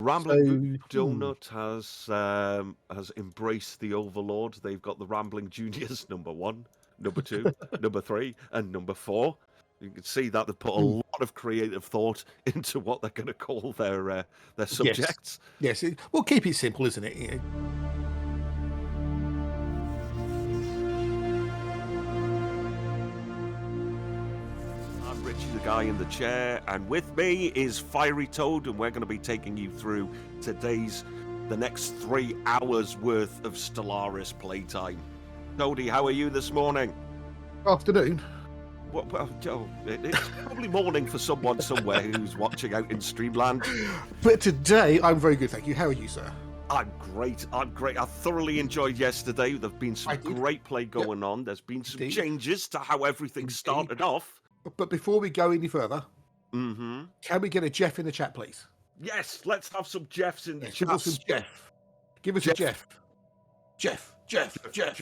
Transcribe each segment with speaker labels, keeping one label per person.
Speaker 1: Rambling Root Donut has embraced the Overlord. They've got the Rambling Juniors #1, #2, #3, and #4. You can see that they've put a lot of creative thought into what they're going to call their subjects.
Speaker 2: Yes. We'll keep it simple, isn't it? You know?
Speaker 1: I'm Richie, the guy in the chair, and with me is Fireytoad, and we're going to be taking you through the next 3 hours worth of Stellaris playtime. Toady, how are you this morning?
Speaker 2: Afternoon.
Speaker 1: Well, it's probably morning for someone somewhere who's watching out in Streamland.
Speaker 2: But today, I'm very good, thank you. How are you, sir?
Speaker 1: I'm great. I thoroughly enjoyed yesterday. There's been some great play going on. There's been some changes to how everything started off.
Speaker 2: But before we go any further,
Speaker 1: can
Speaker 2: we get a Jeff in the chat, please?
Speaker 1: Yes, let's have some Jeffs in the chat.
Speaker 2: Give us some Jeff. Give us a Jeff. Jeff.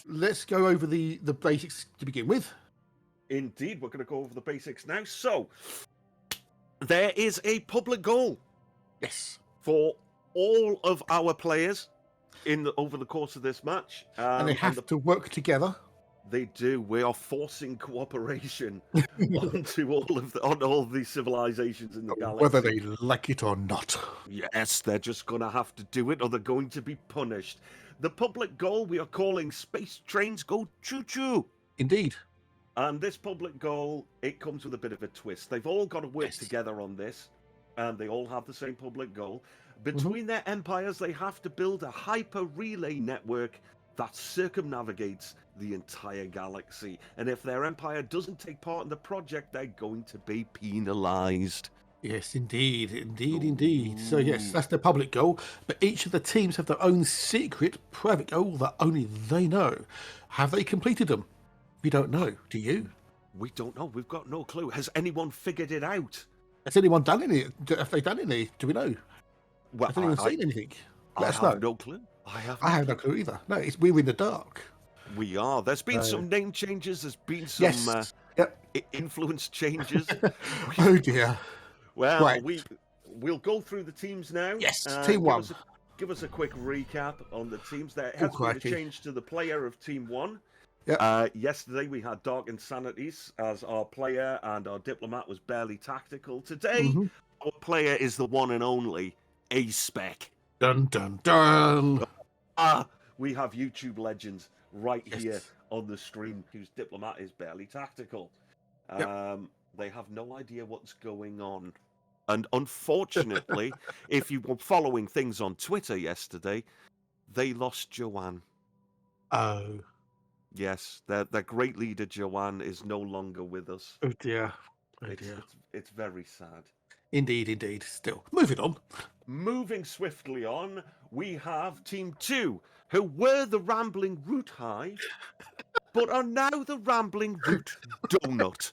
Speaker 2: Let's go over the basics to begin with.
Speaker 1: Indeed, we're going to go over the basics now. So, there is a public goal.
Speaker 2: Yes.
Speaker 1: For all of our players over the course of this match.
Speaker 2: And they have to work together.
Speaker 1: They do. We are forcing cooperation on all these civilizations in the galaxy.
Speaker 2: Whether they like it or not.
Speaker 1: Yes, they're just going to have to do it or they're going to be punished. The public goal we are calling Space Trains Go Choo Choo.
Speaker 2: Indeed.
Speaker 1: And this public goal, it comes with a bit of a twist. They've all got to work together on this, and they all have the same public goal. Between their empires, they have to build a hyper-relay network that circumnavigates the entire galaxy. And if their empire doesn't take part in the project, they're going to be penalized.
Speaker 2: Yes, indeed. So yes, that's the public goal. But each of the teams have their own secret private goal that only they know. Have they completed them? We don't know. Do you?
Speaker 1: We don't know. We've got no clue. Has anyone figured it out?
Speaker 2: Has anyone done any? Have they done any? Do we know?
Speaker 1: Well,
Speaker 2: has anyone seen anything?
Speaker 1: I have no clue. I
Speaker 2: have no clue either. No, we're in the dark.
Speaker 1: We are. There's been some name changes. There's been some influence changes.
Speaker 2: Oh dear.
Speaker 1: Well, we'll go through the teams now.
Speaker 2: Yes, Team 1.
Speaker 1: Give us a quick recap on the teams. There has been a change to the player of Team 1.
Speaker 2: Yep.
Speaker 1: Yesterday we had Dark Insanities as our player, and our diplomat was BearlyTactical. Today, our player is the one and only A-Spec.
Speaker 2: Dun dun dun.
Speaker 1: We have YouTube legends right here on the stream whose diplomat is BearlyTactical. They have no idea what's going on. And unfortunately, if you were following things on Twitter yesterday, they lost Joanne.
Speaker 2: Oh.
Speaker 1: Yes, their great leader, Joanne, is no longer with us.
Speaker 2: Oh dear.
Speaker 1: It's very sad.
Speaker 2: Indeed. Still, moving on.
Speaker 1: Moving swiftly on, we have Team 2, who were the Rambling Root Hive, but are now the Rambling Root Donut.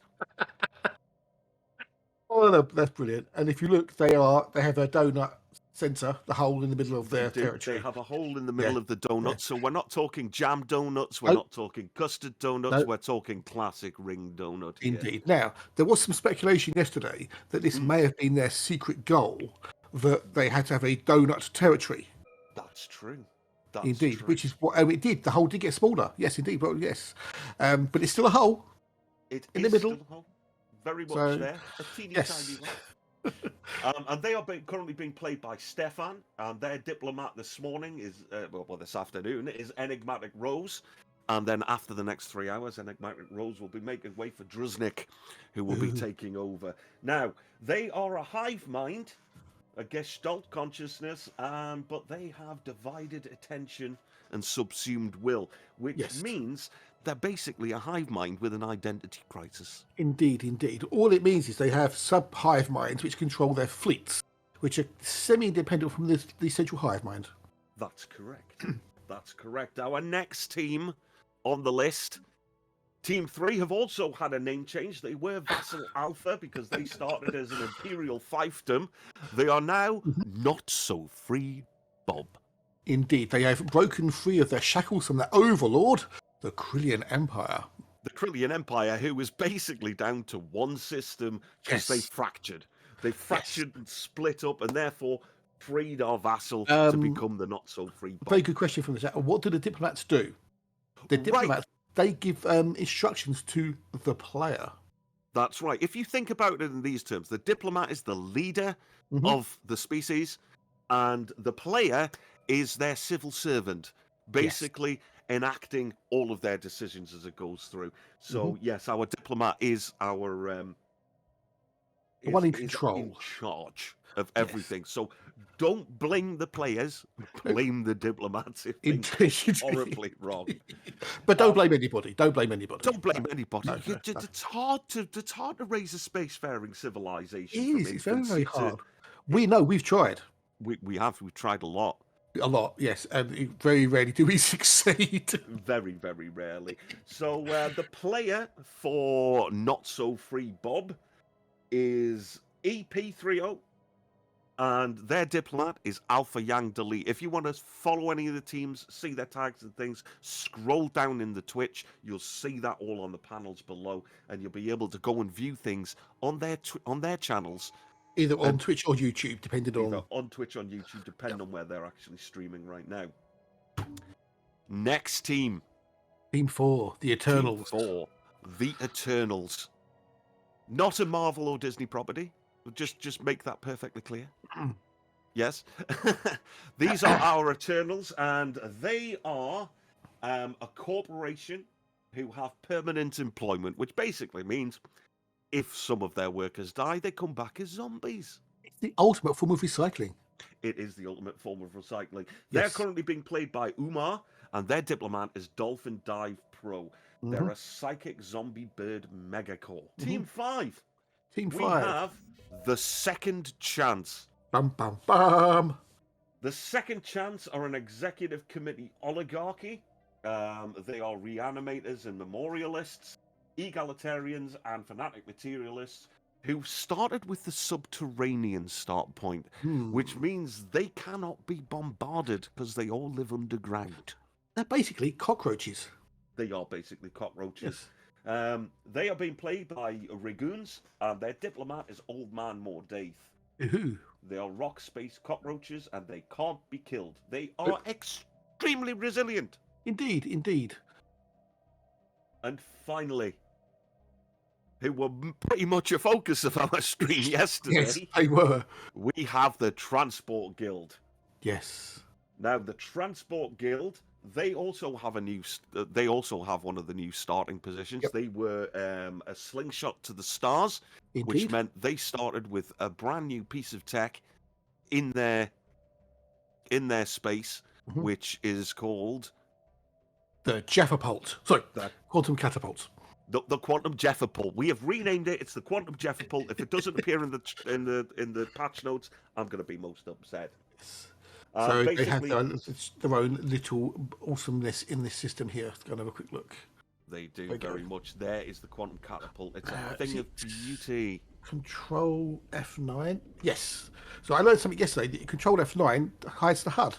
Speaker 2: Oh, that's brilliant. And if you look, they have a donut center, the hole in the middle of their territory.
Speaker 1: They have a hole in the middle of the donut, so we're not talking jam donuts, we're not talking custard donuts, we're talking classic ring donut here.
Speaker 2: Indeed. Now, there was some speculation yesterday that this may have been their secret goal, that they had to have a donut territory.
Speaker 1: That's true.
Speaker 2: Indeed, which is what it did. The hole did get smaller. Yes, indeed. Well, yes. But it's still a hole in the middle.
Speaker 1: Still a hole. Very much there. A teeny tiny one. And they are currently being played by Stefan, and their diplomat this morning is, this afternoon, is EnigmaticRose. And then after the next 3 hours, EnigmaticRose will be making way for Druzhnik, who will be taking over. Now, they are a hive mind, a gestalt consciousness, but they have divided attention and subsumed will, which means they're basically a hive mind with an identity crisis.
Speaker 2: Indeed. All it means is they have sub-hive minds which control their fleets, which are semi-independent from the central hive mind.
Speaker 1: That's correct. Our next team on the list, Team 3, have also had a name change. They were Vassal Alpha because they started as an Imperial fiefdom. They are now Not So Free Bob.
Speaker 2: Indeed, they have broken free of their shackles from the Overlord, the Krillian Empire.
Speaker 1: The Krillian Empire, who was basically down to one system because they fractured. They fractured and split up, and therefore freed our vassal to become the not-so-free Bob.
Speaker 2: Very good question from the chat. What do the diplomats do? The diplomats, they give instructions to the player.
Speaker 1: That's right. If you think about it in these terms, the diplomat is the leader of the species, and the player is their civil servant, basically enacting all of their decisions as it goes through. So, yes, our diplomat is our...
Speaker 2: the one in control.
Speaker 1: In charge of everything. So don't blame the players, blame the diplomats if things go horribly wrong.
Speaker 2: But don't blame anybody. Don't blame anybody.
Speaker 1: Don't blame anybody.
Speaker 2: No.
Speaker 1: It's hard to raise a spacefaring civilization.
Speaker 2: It is. It's very, very hard. We know. We've tried.
Speaker 1: We have. We've tried a lot.
Speaker 2: A lot, yes. And very rarely do we succeed.
Speaker 1: Very, very rarely. So the player for Not So Free Bob is EP30, and their diplomat is AlphaYangDelete. If you want to follow any of the teams, see their tags and things, scroll down in the Twitch. You'll see that all on the panels below, and you'll be able to go and view things on their channels.
Speaker 2: Either on Twitch or YouTube, depending
Speaker 1: on Twitch, on YouTube, depending on where they're actually streaming right now. Next team.
Speaker 2: Team 4, the Eternals.
Speaker 1: Team 4, the Eternals. Not a Marvel or Disney property. Just make that perfectly clear. Yes. These are our Eternals, and they are a corporation who have permanent employment, which basically means if some of their workers die, they come back as zombies.
Speaker 2: It's the ultimate form of recycling.
Speaker 1: It is the ultimate form of recycling. They're currently being played by UMAR, and their diplomat is DolphinDivePro. They're a psychic zombie bird megacore. Team 5.
Speaker 2: Team 5.
Speaker 1: We have the Second Chance.
Speaker 2: Bum, bum, bum.
Speaker 1: The Second Chance are an executive committee oligarchy. They are reanimators and memorialists, egalitarians and fanatic materialists who started with the subterranean start point, which means they cannot be bombarded because they all live underground.
Speaker 2: They're basically cockroaches.
Speaker 1: They are basically cockroaches. Yes. They are being played by Regunes, and their diplomat is OldManMordaith. They are rock space cockroaches, and they can't be killed. They are extremely resilient.
Speaker 2: Indeed, indeed.
Speaker 1: And finally, who were pretty much a focus of our stream yesterday.
Speaker 2: Yes, they were.
Speaker 1: We have the Transport Guild.
Speaker 2: Yes.
Speaker 1: Now, the Transport Guild, they also have they also have one of the new starting positions. Yep. They were a slingshot to the stars, which meant they started with a brand new piece of tech in their space, which is called
Speaker 2: the Catapult. Sorry, the Quantum Catapult.
Speaker 1: The Quantum Catapult. We have renamed it. It's the Quantum Catapult. If it doesn't appear in the patch notes, I'm going to be most upset.
Speaker 2: Yes. So they have their own little awesomeness in this system here. Let's go and have a quick look.
Speaker 1: They do very much. There is the Quantum Catapult. It's a thing of beauty.
Speaker 2: Control F9. Yes. So I learned something yesterday. That Control F9 hides the HUD.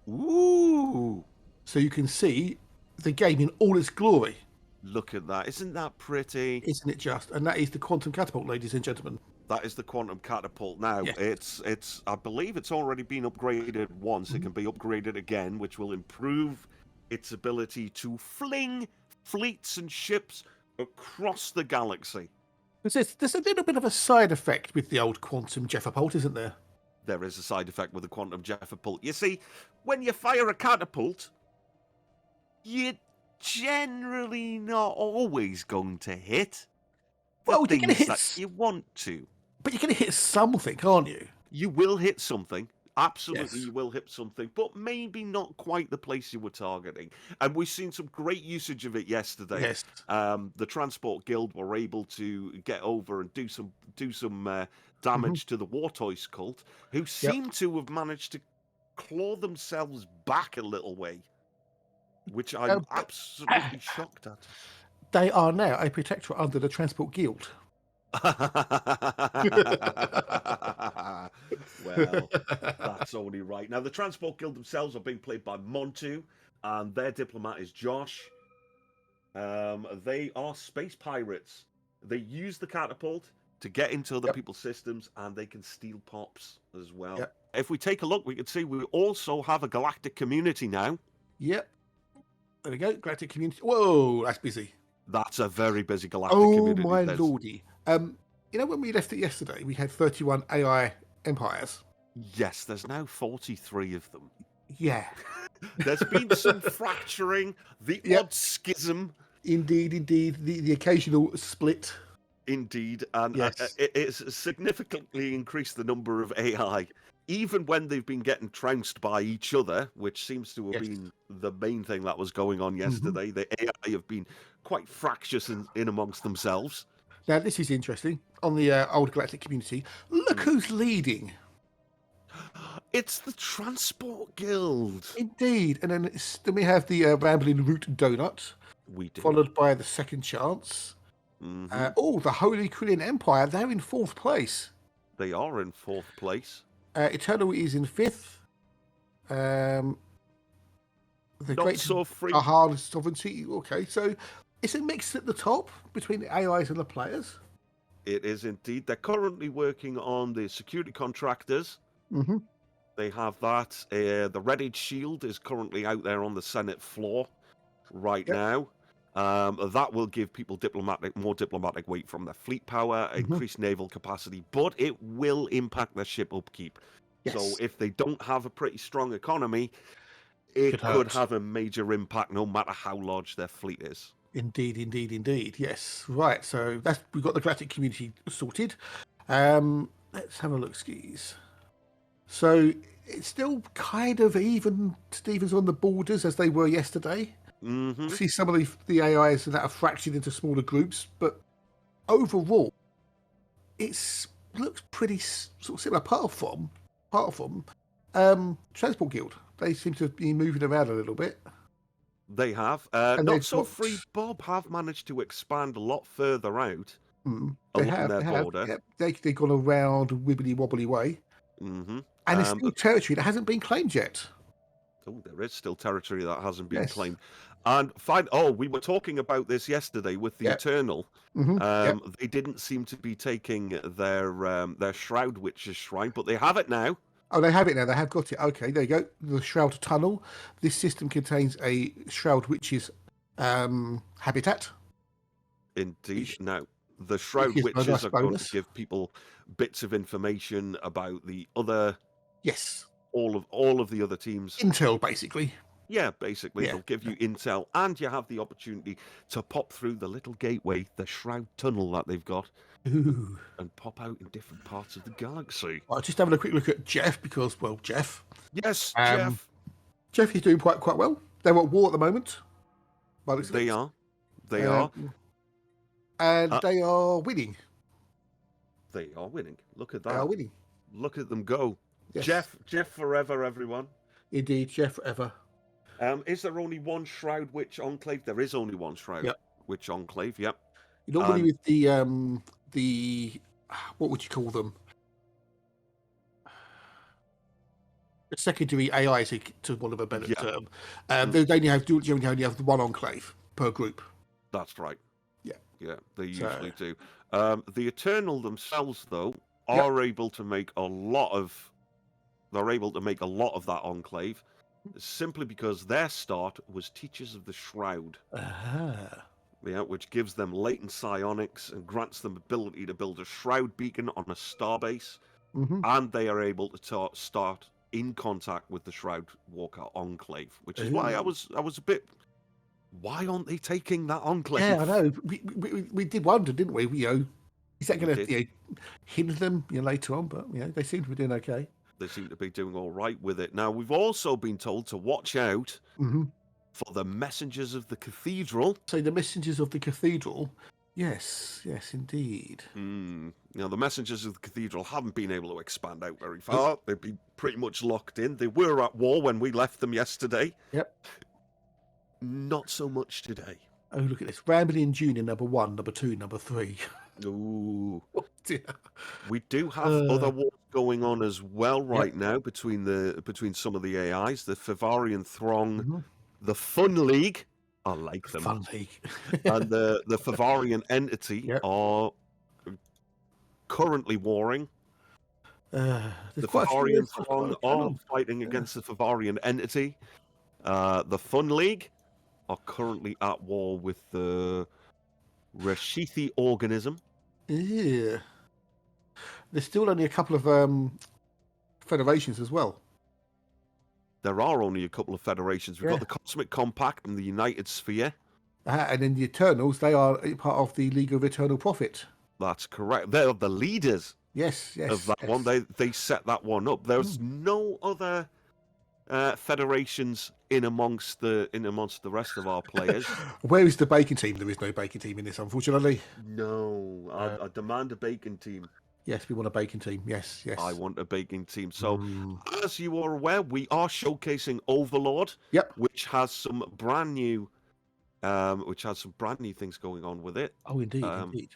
Speaker 1: Ooh.
Speaker 2: So you can see the game in all its glory.
Speaker 1: Look at that. Isn't that pretty?
Speaker 2: Isn't it just? And that is the Quantum Catapult, ladies and gentlemen.
Speaker 1: That is the Quantum Catapult. Now, it's I believe it's already been upgraded once. It can be upgraded again, which will improve its ability to fling fleets and ships across the galaxy.
Speaker 2: There's a little bit of a side effect with the old Quantum Catapult, isn't there?
Speaker 1: There is a side effect with the Quantum Catapult. You see, when you fire a catapult, you're generally not always going to hit the things that you want to.
Speaker 2: But you're going to hit something, aren't you?
Speaker 1: You will hit something. Absolutely, you will hit something, but maybe not quite the place you were targeting. And we've seen some great usage of it yesterday.
Speaker 2: Yes.
Speaker 1: The Transport Guild were able to get over and do some damage to the Wartoys cult, who seem to have managed to claw themselves back a little way, which I'm absolutely shocked at.
Speaker 2: They are now a protectorate under the Transport Guild.
Speaker 1: Well, that's only right. Now, the Transport Guild themselves are being played by Montu, and their diplomat is Josh. They are space pirates. They use the catapult to get into other people's systems, and they can steal pops as well. if we take a look, we can see we also have a Galactic Community now.
Speaker 2: Yep. There we go. Galactic Community. Whoa, that's busy.
Speaker 1: That's a very busy Galactic Community.
Speaker 2: Oh, my lordy. You know, when we left it yesterday, we had 31 AI empires.
Speaker 1: Yes, there's now 43 of them.
Speaker 2: Yeah.
Speaker 1: There's been some fracturing, the odd schism.
Speaker 2: Indeed. The occasional split.
Speaker 1: Indeed. And
Speaker 2: yes.
Speaker 1: It's significantly increased the number of AI, even when they've been getting trounced by each other, which seems to have been the main thing that was going on yesterday. The AI have been quite fractious in amongst themselves.
Speaker 2: Now, this is interesting. On the old Galactic Community, look who's leading.
Speaker 1: It's the Transport Guild.
Speaker 2: Indeed. And then we have the Rambling Root Donut.
Speaker 1: We do.
Speaker 2: Followed by the Second Chance. The Holy Krillin Empire. They're in 4th place.
Speaker 1: They are in 4th place.
Speaker 2: Eternal is in 5th. The
Speaker 1: Not
Speaker 2: Great
Speaker 1: so free.
Speaker 2: Ahad Sovereignty. Okay, so it's a mix at the top between the AIs and the players.
Speaker 1: It is indeed. They're currently working on the security contractors. They have that. The Red Age Shield is currently out there on the Senate floor right now. That will give people more diplomatic weight from their fleet power, increased naval capacity, but it will impact their ship upkeep.
Speaker 2: Yes.
Speaker 1: So if they don't have a pretty strong economy, it could have a major impact no matter how large their fleet is.
Speaker 2: Indeed. Yes. Right. So we've got the Galactic Community sorted. Let's have a look, skis. So it's still kind of even Stevens on the borders as they were yesterday. See some of the AIs that are fractured into smaller groups, but overall, it looks pretty sort of similar. Apart from Transport Guild, they seem to be moving around a little bit.
Speaker 1: They have. Not so free. Bob have managed to expand a lot further out.
Speaker 2: They have. Yep. They've gone around wibbly wobbly way. And it's still territory that hasn't been claimed yet.
Speaker 1: Oh, there is still territory that hasn't been claimed. And fine. Oh, we were talking about this yesterday with the Eternal. They didn't seem to be taking their Shroud Witch's Shrine, but they have it now.
Speaker 2: Oh, they have it now. They have got it. Okay, there you go. The Shroud Tunnel. This system contains a Shroud Witch's habitat.
Speaker 1: Indeed. Now, the Shroud Witches are going to give people bits of information about the other...
Speaker 2: Yes.
Speaker 1: All of the other teams.
Speaker 2: Intel, basically.
Speaker 1: Yeah, basically. They'll give you intel, and you have the opportunity to pop through the little gateway, the Shroud Tunnel that they've got, and pop out in different parts of the galaxy.
Speaker 2: Well, just having a quick look at Jeff, because, well, Jeff.
Speaker 1: Yes, Jeff.
Speaker 2: Jeff is doing quite well. They're at war at the moment.
Speaker 1: They are. They are.
Speaker 2: And they are winning.
Speaker 1: They are winning. Look at that.
Speaker 2: They are winning.
Speaker 1: Look at them go. Yes. Jeff forever, everyone.
Speaker 2: Indeed, Jeff forever.
Speaker 1: Is there only one Shroud Witch Enclave? There is only one Shroud Witch Enclave, yep.
Speaker 2: Normally with the what would you call them? The secondary AI, to one of a better term. They only have the one enclave per group.
Speaker 1: That's right. Yeah, they usually do.
Speaker 2: So,
Speaker 1: the Eternal themselves, though, are able to make a lot of. They're able to make a lot of that enclave, simply because their start was Teachers of the Shroud. Yeah, which gives them latent psionics and grants them ability to build a shroud beacon on a starbase, and they are able to start in contact with the Shroud Walker Enclave, which is why I was a bit. Why aren't they taking that enclave?
Speaker 2: Yeah, I know. We did wonder, didn't we? Is that going to hinder them later on? But they seem to be doing okay.
Speaker 1: They seem to be doing all right with it. Now, we've also been told to watch out for the Messengers of the Cathedral.
Speaker 2: So the Messengers of the Cathedral, yes, indeed.
Speaker 1: Now, the Messengers of the Cathedral haven't been able to expand out very far. They've been pretty much locked in. They were at war when we left them yesterday.
Speaker 2: Yep.
Speaker 1: Not so much today.
Speaker 2: Oh, look at this. Rambling Junior, number 1, number 2, number 3.
Speaker 1: Ooh.
Speaker 2: Oh, dear.
Speaker 1: We do have other wars going on as well now between some of the AIs, the Fivarian Throng, the Fun League. I like them.
Speaker 2: Fun League.
Speaker 1: And the Fivarian Entity are currently warring.
Speaker 2: There's
Speaker 1: The
Speaker 2: quite a few.
Speaker 1: Favarian
Speaker 2: There's quite
Speaker 1: Throng
Speaker 2: a few
Speaker 1: are
Speaker 2: on.
Speaker 1: fighting against the Favarian entity. The Fun League are currently at war with the Reshithi organism.
Speaker 2: Yeah. There's still only a couple of federations as well.
Speaker 1: There are only a couple of federations. We've got the Cosmic Compact and the United Sphere.
Speaker 2: And then the Eternals, they are part of the League of Eternal Profit.
Speaker 1: That's correct. They're the leaders
Speaker 2: Yes,
Speaker 1: of that one. They set that one up. There's no other federations in amongst the rest of our players.
Speaker 2: Where is the Bacon team? There is no Bacon team in this, unfortunately.
Speaker 1: No, I demand a Bacon team.
Speaker 2: Yes, we want a Bacon team. Yes, yes.
Speaker 1: I want a Bacon team. So, as you are aware, we are showcasing Overlord.
Speaker 2: Yep.
Speaker 1: Which has some brand new things going on with it.
Speaker 2: Oh, indeed, indeed.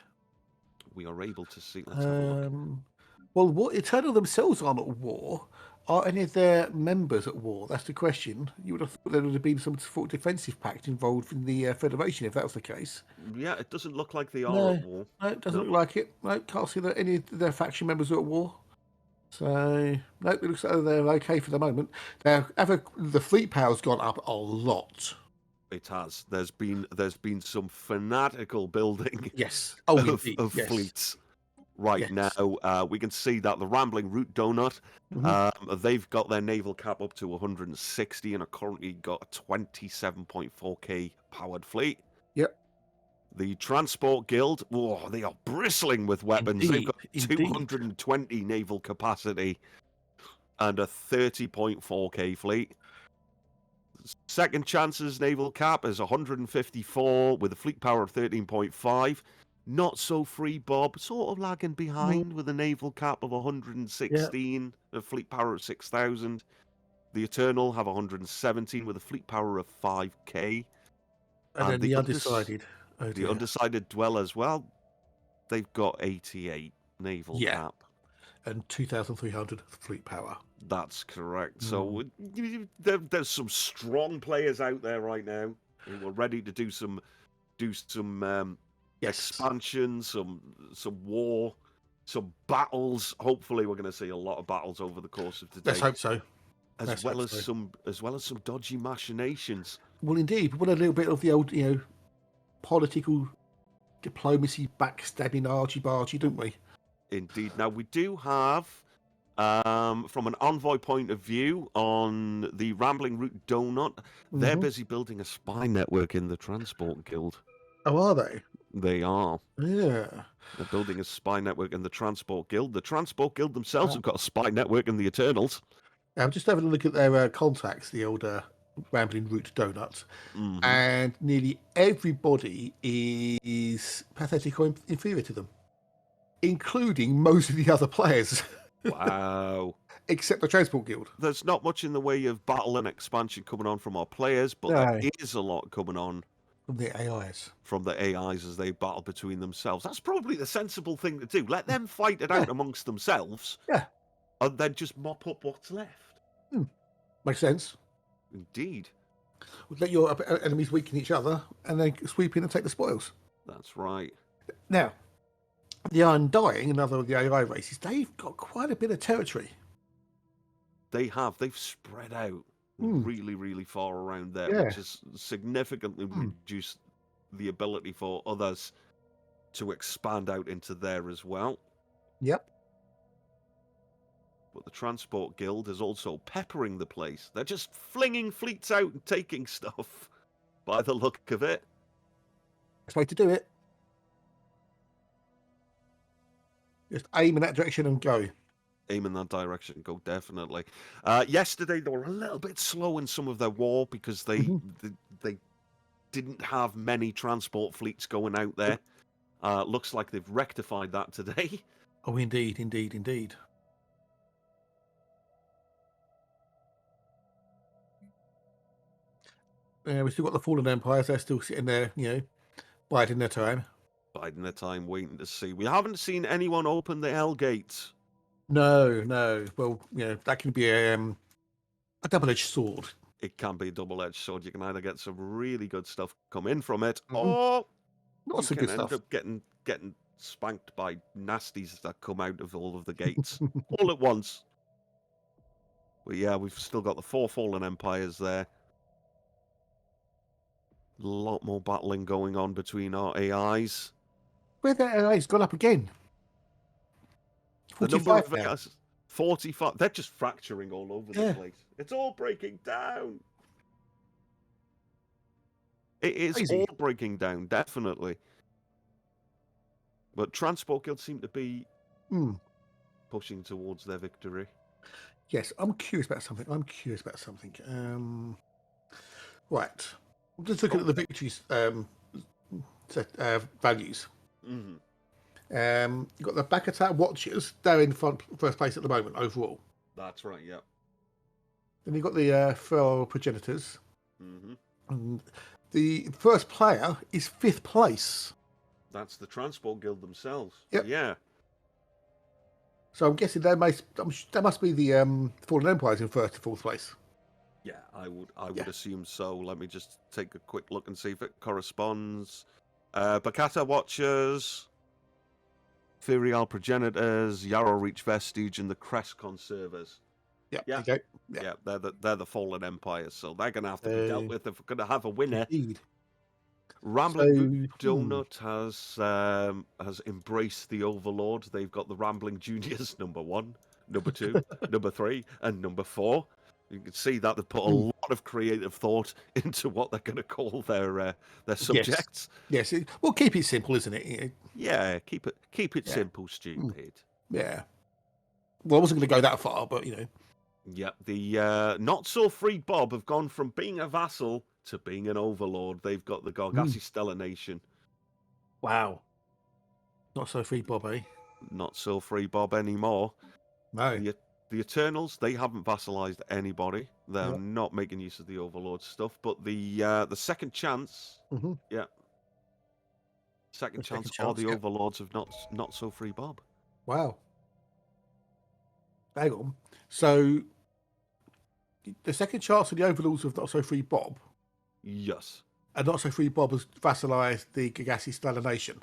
Speaker 1: We are able to see. Let's have a look.
Speaker 2: Well, what Eternal themselves aren't at war. Are any of their members at war? That's the question. You would have thought there would have been some sort of defensive pact involved in the Federation if that was the case.
Speaker 1: Yeah, it doesn't look like they are at war.
Speaker 2: No, it doesn't look like it. No, can't see that any of their faction members are at war. So, no, it looks like they're okay for the moment. Now, the fleet power's gone up a lot.
Speaker 1: It has. There's been some fanatical building.
Speaker 2: Yes.
Speaker 1: Of fleets. Right now, we can see that the Rambling Root Donut, they've got their naval cap up to 160 and are currently got a 27.4k powered fleet.
Speaker 2: Yep.
Speaker 1: The Transport Guild, they are bristling with weapons. They've got 220 naval capacity and a 30.4k fleet. Second Chance's naval cap is 154 with a fleet power of 13.5. Not so free Bob, sort of lagging behind with a naval cap of 116, a fleet power of 6,000. The Eternal have 117 with a fleet power of 5k.
Speaker 2: And then the Undecided.
Speaker 1: The Undecided Dwellers, well, they've got 88 naval cap.
Speaker 2: And 2,300 fleet power.
Speaker 1: That's correct. So there's some strong players out there right now who are ready to do some expansion, some war, some battles. Hopefully, we're going to see a lot of battles over the course of today.
Speaker 2: Let's hope so.
Speaker 1: As well as some dodgy machinations.
Speaker 2: Well, indeed, we want a little bit of the old, political diplomacy, backstabbing, argy-bargy, don't we?
Speaker 1: Indeed. Now we do have, from an envoy point of view, on the Rambling Root Donut, they're busy building a spy network in the Transport Guild.
Speaker 2: Oh, are they?
Speaker 1: They are.
Speaker 2: Yeah.
Speaker 1: They're building a spy network in the Transport Guild. The Transport Guild themselves have got a spy network in the Eternals.
Speaker 2: I'm just having a look at their contacts, the old Rambling Root Donut, and nearly everybody is pathetic or inferior to them, including most of the other players.
Speaker 1: Wow.
Speaker 2: Except the Transport Guild.
Speaker 1: There's not much in the way of battle and expansion coming on from our players, but there is a lot coming on
Speaker 2: from the AIs.
Speaker 1: From the AIs as they battle between themselves. That's probably the sensible thing to do. Let them fight it out amongst themselves.
Speaker 2: Yeah.
Speaker 1: And then just mop up what's left.
Speaker 2: Makes sense.
Speaker 1: Indeed.
Speaker 2: Let your enemies weaken each other and then sweep in and take the spoils.
Speaker 1: That's right.
Speaker 2: Now, the Undying, another of the AI races, they've got quite a bit of territory.
Speaker 1: They have. They've spread out really, really far around there, which has significantly reduced the ability for others to expand out into there as well.
Speaker 2: Yep.
Speaker 1: But the Transport Guild is also peppering the place. They're just flinging fleets out and taking stuff, by the look of it.
Speaker 2: Best way to do it. Just aim in that direction and go.
Speaker 1: Aim in that direction and go, definitely. Yesterday, they were a little bit slow in some of their war because they didn't have many transport fleets going out there. Looks like they've rectified that today.
Speaker 2: Oh, indeed, indeed, indeed. We've still got the Fallen Empires. They're still sitting there, biding their time.
Speaker 1: Biding their time, waiting to see. We haven't seen anyone open the Hell Gates.
Speaker 2: No. Well, that can be a double-edged sword.
Speaker 1: It can be a double-edged sword. You can either get some really good stuff come in from it, or
Speaker 2: not so good stuff.
Speaker 1: End up getting spanked by nasties that come out of all of the gates all at once. But yeah, we've still got the 4 fallen empires there. A lot more battling going on between our AIs.
Speaker 2: Where the AI's gone up again?
Speaker 1: The number of
Speaker 2: now.
Speaker 1: AIs, 45. They're just fracturing all over the place. It's all breaking down. It is all breaking down, definitely. But Transport Guild seem to be pushing towards their victory.
Speaker 2: Yes, I'm curious about something. Right. I'm just looking at the victories values.
Speaker 1: Mm-hmm.
Speaker 2: You've got the back attack watchers. They're in first place at the moment overall.
Speaker 1: That's right, yeah.
Speaker 2: Then you've got the feral progenitors.
Speaker 1: Mm-hmm.
Speaker 2: And the first player is 5th place.
Speaker 1: That's the Transport Guild themselves.
Speaker 2: Yep.
Speaker 1: Yeah.
Speaker 2: So I'm guessing that must be the Fallen Empires in 1st to 4th place.
Speaker 1: Yeah, I would assume so. Let me just take a quick look and see if it corresponds. Bakata Watchers, Ferial Progenitors, Yarrow Reach Vestige, and the Crest Conservers.
Speaker 2: Yeah.
Speaker 1: Okay. Yeah, they're the Fallen Empires, so they're going to have to be dealt with if we're going to have a winner.
Speaker 2: Indeed.
Speaker 1: Rambling Donut has embraced the Overlord. They've got the Rambling Juniors number 1, number 2, number 3, and number 4. You can see that they've put a lot of creative thought into what they're going to call their subjects.
Speaker 2: Yes. Well, keep it simple, isn't it?
Speaker 1: Yeah, keep it simple, stupid.
Speaker 2: Yeah. Well, I wasn't going to go that far, but you know.
Speaker 1: Yeah, the not so free Bob have gone from being a vassal to being an overlord. They've got the Gargassi Stellar Nation.
Speaker 2: Wow. Not so free Bob, eh?
Speaker 1: Not so free Bob anymore.
Speaker 2: No.
Speaker 1: The Eternals, they haven't vassalized anybody. They're not making use of the Overlord stuff. But the Second Chance, Second Chance are the Overlords of not so free Bob.
Speaker 2: Wow. Hang on. So the Second Chance of the Overlords of Not So Free Bob.
Speaker 1: Yes.
Speaker 2: And Not So Free Bob has vassalized the Gargassi Stellar Nation.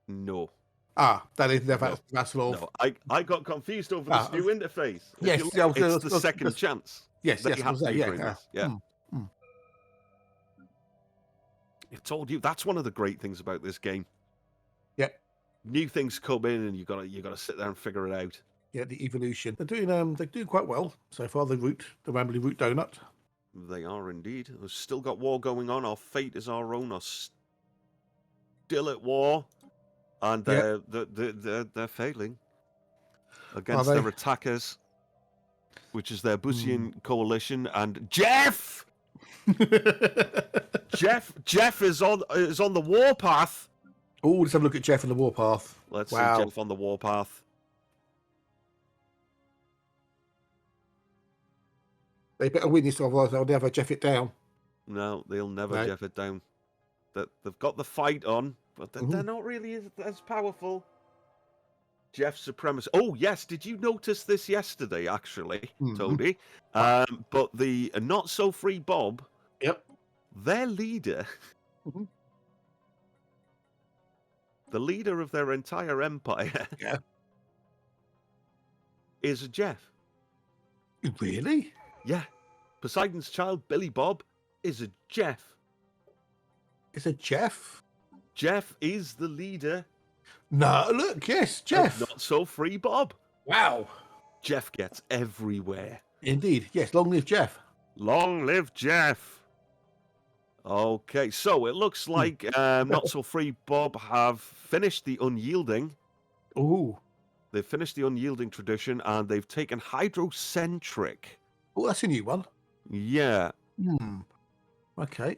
Speaker 1: No.
Speaker 2: That is their vassal of...
Speaker 1: No, I got confused over this new interface.
Speaker 2: Yes,
Speaker 1: it's the Second Chance.
Speaker 2: Yes,
Speaker 1: you have to agree with. Yeah. I told you, that's one of the great things about this game.
Speaker 2: Yeah.
Speaker 1: New things come in and you gotta sit there and figure it out.
Speaker 2: Yeah, the evolution. They're doing quite well so far. The Rambling Root Donut.
Speaker 1: They are indeed. We've still got war going on. Our fate is our own. Are still at war, and they're failing against their attackers, which is their Busian coalition. And Jeff is on the warpath.
Speaker 2: Oh, let's have a look at Jeff on the warpath.
Speaker 1: Let's see Jeff on the warpath.
Speaker 2: They better win this, otherwise they'll never Jeff it down.
Speaker 1: No, they'll never Jeff it down. They've got the fight on, but they're not really as powerful. Jeff supremacy. Oh yes, did you notice this yesterday? Actually, Toady. But the not so free Bob.
Speaker 2: Yep.
Speaker 1: Their leader. The leader of their entire empire.
Speaker 2: Yeah.
Speaker 1: Is a Jeff.
Speaker 2: Really?
Speaker 1: Yeah. Poseidon's child, Billy Bob, is a Jeff.
Speaker 2: It's a Jeff?
Speaker 1: Jeff is the leader.
Speaker 2: No, look, yes, Jeff.
Speaker 1: Not so free Bob.
Speaker 2: Wow.
Speaker 1: Jeff gets everywhere.
Speaker 2: Indeed, yes, long live Jeff.
Speaker 1: Long live Jeff. Okay, so it looks like Not So Free Bob have finished the unyielding.
Speaker 2: Ooh.
Speaker 1: They've finished the unyielding tradition and they've taken hydrocentric.
Speaker 2: Oh, that's a new one.
Speaker 1: Yeah.
Speaker 2: Okay.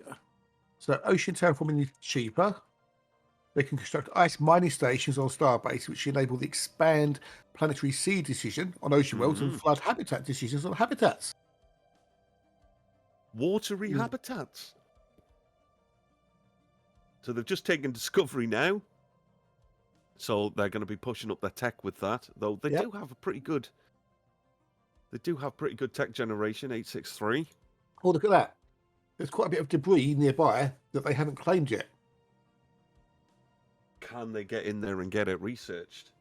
Speaker 2: So ocean terraforming is cheaper. They can construct ice mining stations on Starbase, which enable the expand planetary sea decision on ocean worlds and flood habitat decisions on habitats.
Speaker 1: Watery habitats. So they've just taken Discovery now. So they're going to be pushing up their tech with that. Though they do have a pretty good... They do have pretty good tech generation, 863.
Speaker 2: Oh, look at that. There's quite a bit of debris nearby that they haven't claimed yet.
Speaker 1: can they get in there and get it researched?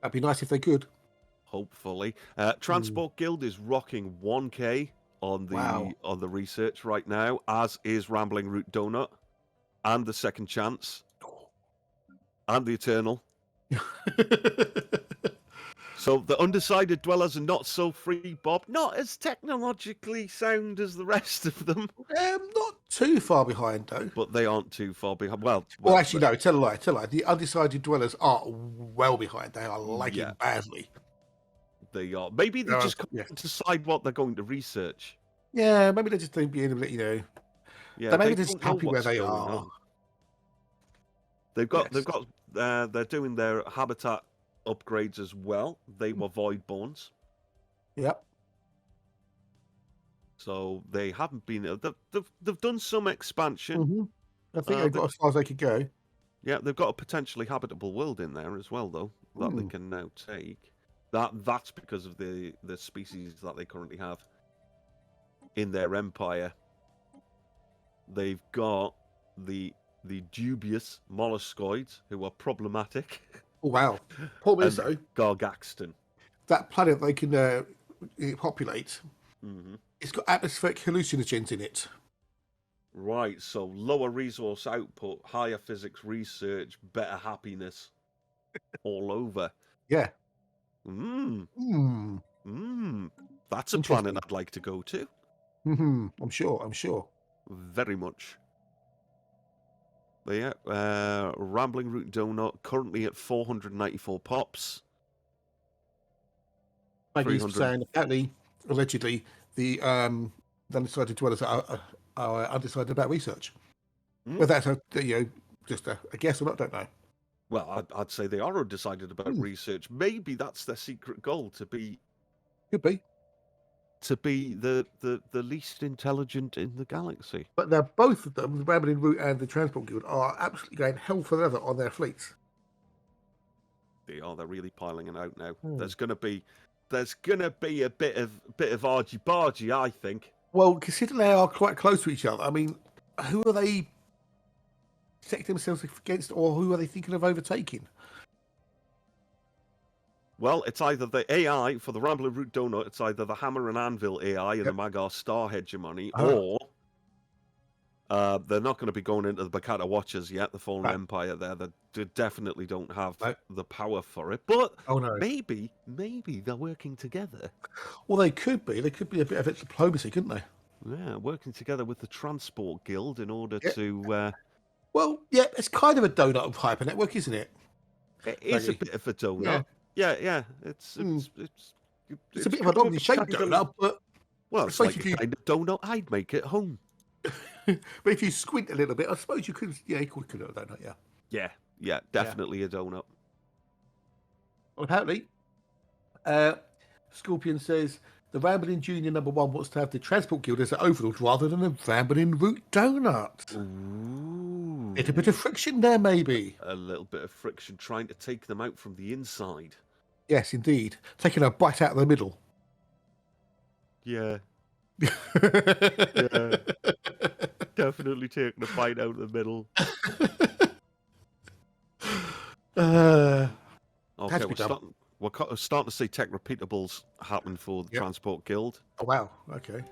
Speaker 2: That'd be nice if they could.
Speaker 1: Hopefully. Transport Guild is rocking 1K on the research right now, as is Rambling Root Donut, and the Second Chance, and the Eternal. So the Undecided Dwellers are not so free, Bob. Not as technologically sound as the rest of them.
Speaker 2: Not too far behind, though.
Speaker 1: But they aren't too far behind. Well,
Speaker 2: actually, no, tell a lie. The Undecided Dwellers are well behind. They are lagging badly.
Speaker 1: They are. Maybe they just can't decide what they're going to research.
Speaker 2: Yeah, maybe they're just being a bit,
Speaker 1: Yeah,
Speaker 2: maybe they're just happy where they are.
Speaker 1: On. They're doing their habitat upgrades as well. They were Voidborns.
Speaker 2: Yep.
Speaker 1: So they haven't been. They've done some expansion.
Speaker 2: Mm-hmm. I think they've got as far as they could go.
Speaker 1: Yeah, they've got a potentially habitable world in there as well, though, that they can now take. That's because of the species that they currently have in their empire. They've got the dubious molluscoids, who are problematic.
Speaker 2: Oh, wow. Poor Minnesota.
Speaker 1: Gargaxton.
Speaker 2: That planet they can populate,
Speaker 1: Mm-hmm.
Speaker 2: It's got atmospheric hallucinogens in it.
Speaker 1: Right, so lower resource output, higher physics research, better happiness all over.
Speaker 2: Yeah.
Speaker 1: That's a planet I'd like to go to.
Speaker 2: I'm sure.
Speaker 1: Very much. But yeah, Rambling Root Donut currently at 494 pops.
Speaker 2: Maybe saying apparently, allegedly, the undecided dwellers are undecided about research. Whether that's just a guess or not, don't know.
Speaker 1: Well, I'd say they are undecided about research. Maybe that's their secret goal, to be.
Speaker 2: Could be.
Speaker 1: To be the least intelligent in the galaxy.
Speaker 2: But they're both of them, the Rambling Root and the Transport Guild, are absolutely going hell for leather on their fleets.
Speaker 1: They are. They're really piling it out now. There's gonna be a bit of argy-bargy, I think.
Speaker 2: Well, considering they are quite close to each other, I mean, who are they setting themselves against, or who are they thinking of overtaking?
Speaker 1: Well, it's either the AI for the Rambling Root Donut, it's either the Hammer and Anvil AI and the Magar Star hegemony, or they're not going to be going into the Bacata Watchers yet, the Fallen Empire there. They definitely don't have the power for it. But maybe they're working together.
Speaker 2: Well, they could be. They could be a bit of diplomacy, couldn't they?
Speaker 1: Yeah, working together with the Transport Guild in order to...
Speaker 2: Well, yeah, it's kind of a donut of hypernetwork, isn't it?
Speaker 1: It is a bit of a donut. Yeah. It's
Speaker 2: a bit of an oddly shaped donut, but...
Speaker 1: Well, it's like the kind of donut I'd make at home.
Speaker 2: But if you squint a little bit, I suppose you could... Yeah, you could do a donut,
Speaker 1: Yeah, definitely a donut.
Speaker 2: Well, apparently, Scorpion says, the Rambling Junior #1 wants to have the Transport Guild as an Overlord rather than a Rambling Root Donut.
Speaker 1: Ooh.
Speaker 2: It's a bit of friction there, maybe.
Speaker 1: A little bit of friction trying to take them out from the inside.
Speaker 2: Yes, indeed. Taking a bite out of the middle.
Speaker 1: Yeah. Definitely taking a bite out of the middle. Okay, we're starting to see tech repeatables happen for the Transport Guild.
Speaker 2: Oh, wow. Okay.